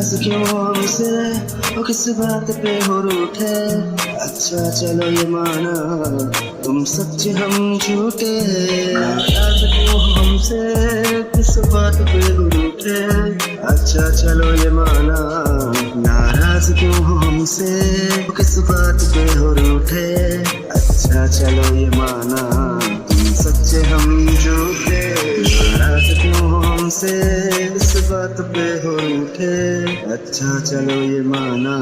नाराज क्यों हमसे, वो किस बात पे हो रूठे। अच्छा चलो ये माना तुम सच्चे हम झूठे। नाराज क्यों हमसे, किस बात पे हो रूठे। अच्छा चलो ये माना नाराज क्यों हमसे, वो किस बात पे हो रूठे। अच्छा चलो ये माना तुम सच्चे हम झूठे। नाराज क्यों हमसे, इस बात पे हो रूठे। अच्छा चलो ये माना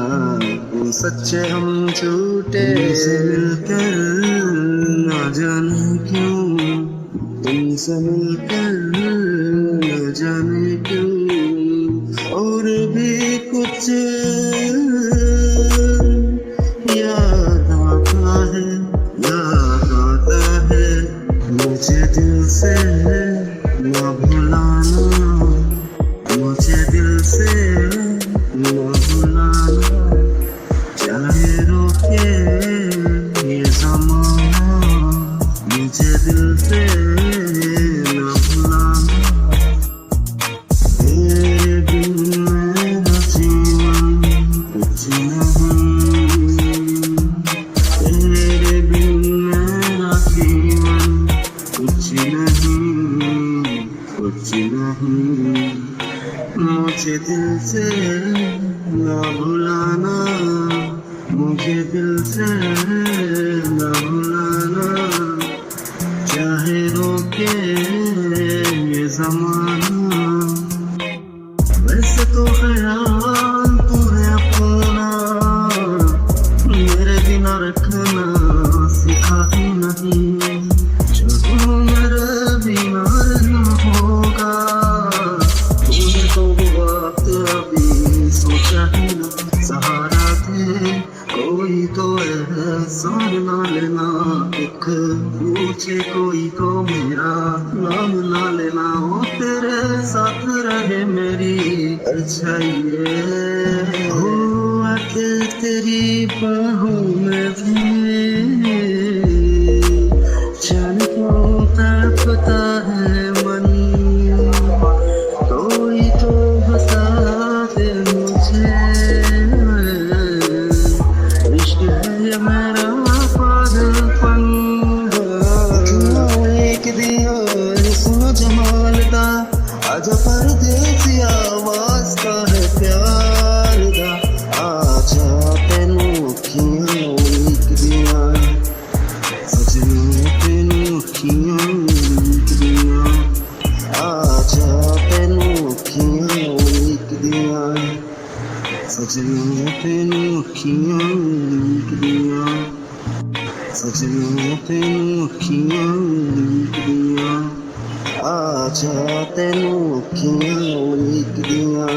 तुम सच्चे हम झूठे। तुमसे मिलकर ना जाने क्यों, तुमसे मिलकर न जाने क्यों और भी कुछ याद आता है, याद आता है। मुझे दिल से न भुलाना, मुझे दिल से न भुलाना। चाहे रोके ये ज़माना, मुझे दिल से न भुलाना। तेरे बिन मेरा जीवन कुछ नहीं, तेरे बिन मेरा जीवन कुछ नहीं, कुछ नहीं। मुझे दिल से न भुलाना, मुझे दिल से न भुलाना। चाहे रोके ये ज़माना। वैसे तो ख्याल तुम्हें अपना मेरे बिना रखना सिखा ही नहीं। जो तुम मेरे बिना रहना होगा, तूने तो वो वक्त अभी सोचा ही नहीं। सहारा दे कोई तो एहसान ना लेना, दुख पूछे कोई तो मेरा नाम ना लेना। वो तेरे साथ रहे मेरी परछाई, हो आके तेरी बाहों में भी जान क्यों तड़पता है मन। कोई तो बता दे मुझे, इश्क है ये मेरा पागलपन। एक दिया सुनो जमाल दा, आजा परदेसिया वास्ता है प्यार दा। आजा तेनू अखियां उलीक दियां, सजनों तेनू अखियां उलीक दियां। आजा तेनू अखियां उलीक दियां, सजनों तेनू अखियां उलीक दियां। सजनों तेनू अखियां उलीक दियां। आजा तेनू अखियां उलीक दियां।